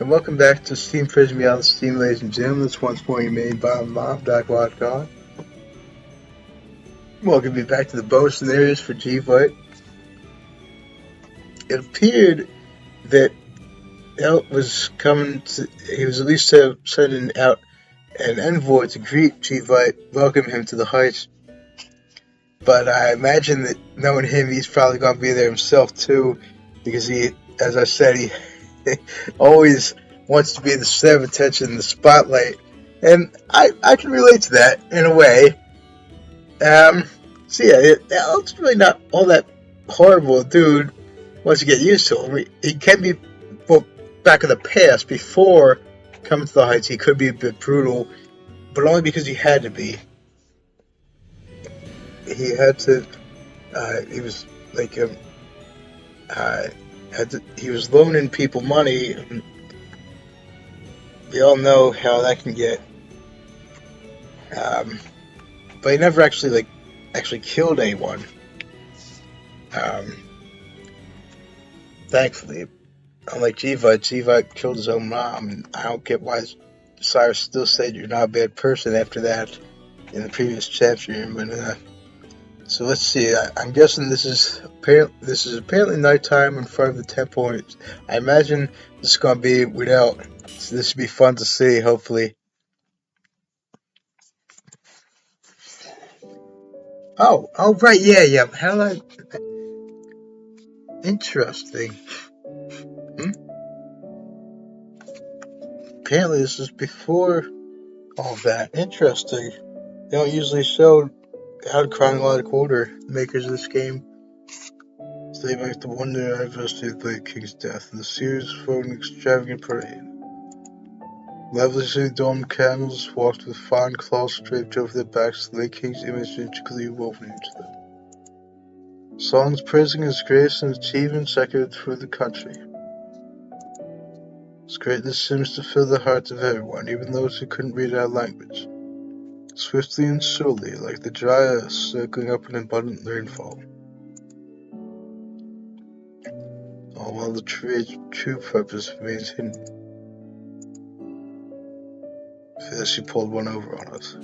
and welcome back to Steam Frisbee Me on the Steam, ladies and gentlemen. This one's for you made by Mob God. Welcome you back to the bonus scenarios for JEVITE. It appeared that El was coming to, he was at least sending out an envoy to greet JEVITE, welcome him to the Heights. But I imagine that knowing him, he's probably going to be there himself too, because he, as I said, he always wants to be the center of attention, the spotlight, and I can relate to that in a way. So yeah, it's really not all that horrible, dude. Once you get used to him, he can be, well, back in the past before coming to the Heights, he could be a bit brutal, but only because he had to be. He had to. He was like uh, he was loaning people money. And we all know how that can get. But he never actually killed anyone. Um, Thankfully, unlike JEVITE killed his own mom, and I don't get why Cyrus still said you're not a bad person after that in the previous chapter. But so let's see. I'm guessing this is apparently nighttime in front of the temple. I imagine this is gonna be without. So this should be fun to see. Hopefully. Oh, right, yeah. How interesting. Hmm? Apparently, this is before all that. Interesting. They don't usually show out of chronological order, the makers of this game. So they make the one-year anniversary of the late King's death, and the series for an extravagant parade. Lavishly domed camels walked with fine cloths draped over their backs, the late King's image intricately woven into them. Songs praising his grace and achievements echoed through the country. His greatness seems to fill the hearts of everyone, even those who couldn't read our language. Swiftly and surely, like the dry earth circling up an abundant rainfall. All while the true purpose remains hidden. First she pulled one over on us.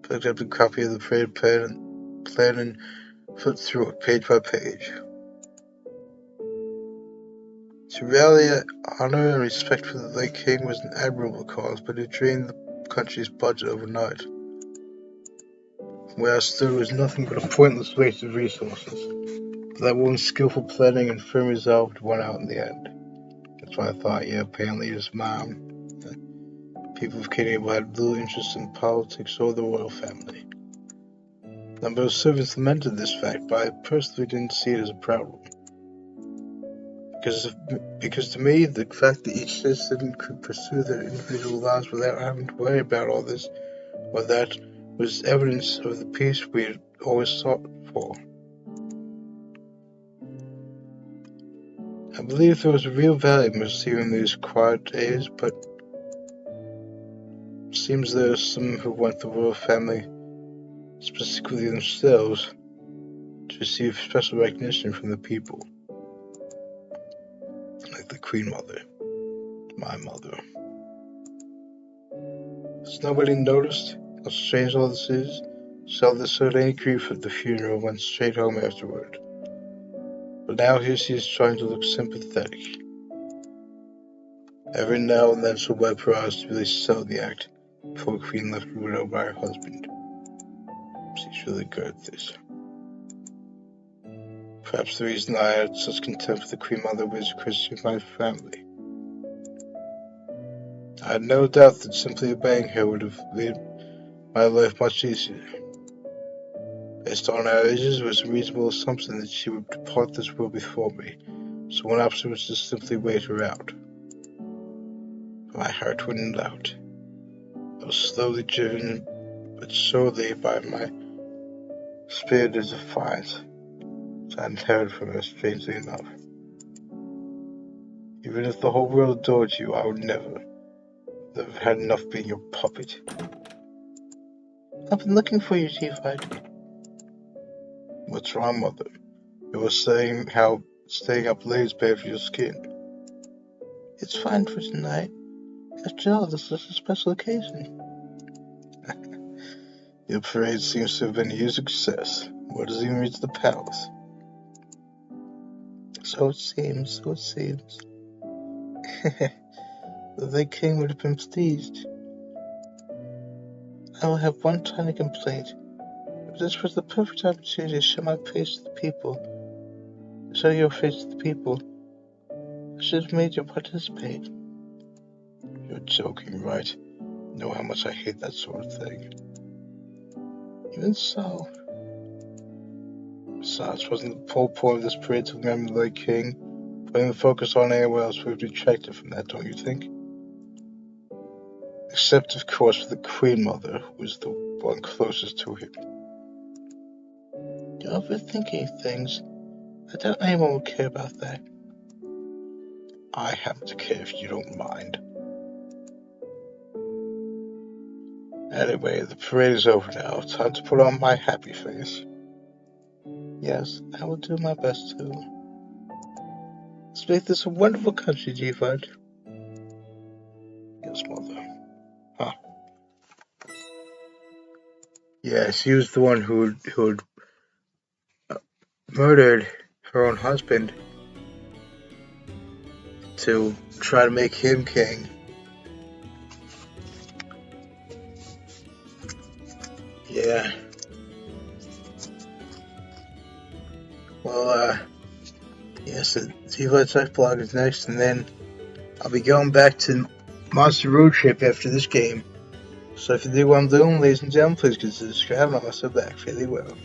Picked up a copy of the parade plan and flipped through it page by page. To rally honor and respect for the late king was an admirable cause, but it drained the country's budget overnight. Where I stood was nothing but a pointless waste of resources. But that woman's skillful planning and firm resolve won out in the end. That's why I thought, yeah, apparently his mom. The people of Canada had little interest in politics or the royal family. A number of servants lamented this fact, but I personally didn't see it as a problem. Because to me, the fact that each citizen could pursue their individual lives without having to worry about all this, or that, was evidence of the peace we had always sought for. I believe there was a real value in receiving these quiet days, but it seems there are some who want the royal family, specifically themselves, to receive special recognition from the people. Like the Queen Mother, my mother. Has nobody noticed how strange all this is? Zelda showed any grief at the funeral and went straight home afterward. But now here she is trying to look sympathetic. Every now and then she'll wipe her eyes to really sell the act before Queen left widowed by her husband. She's really good at this. Perhaps the reason I had such contempt for the Queen Mother was because of my family. I had no doubt that simply obeying her would have made my life much easier. Based on our ages, it was a reasonable assumption that she would depart this world before me, so one option was to simply wait her out. But my heart wouldn't doubt. I was slowly driven, but surely, by my spirit of defiance, which I inherited from her, strangely enough. Even if the whole world adored you, I would never have had enough being your puppet. I've been looking for you, JEVITE. What's wrong, Mother? You were saying how staying up late is bad for your skin. It's fine for tonight. After all, this is a special occasion. Your parade seems to have been a huge success. What does even reach the palace? So it seems, so it seems. The king would have been pleased. I will have one tiny complaint. If this was the perfect opportunity to show my face to the people, show your face to the people, I should have made you participate. You're joking, right? You know how much I hate that sort of thing. Even so. Besides, wasn't the whole point of this parade to remember the late king? Putting the focus on anyone else would have detracted from that, don't you think? Except, of course, for the Queen Mother, who was the one closest to him. You're overthinking things. I doubt anyone will care about that. I happen to care if you don't mind. Anyway, the parade is over now. Time to put on my happy face. Yes, I will do my best to. Let's make this a wonderful country, JEVITE. Yes, mother. Huh. Yeah, she was the one who murdered her own husband to try to make him king. Yeah. Well, yes, the JEVITE Life blog is next, and then I'll be going back to Monster Road Trip after this game. So if you dig what I'm doing, ladies and gentlemen, please consider subscribing. I'll also back fairly well.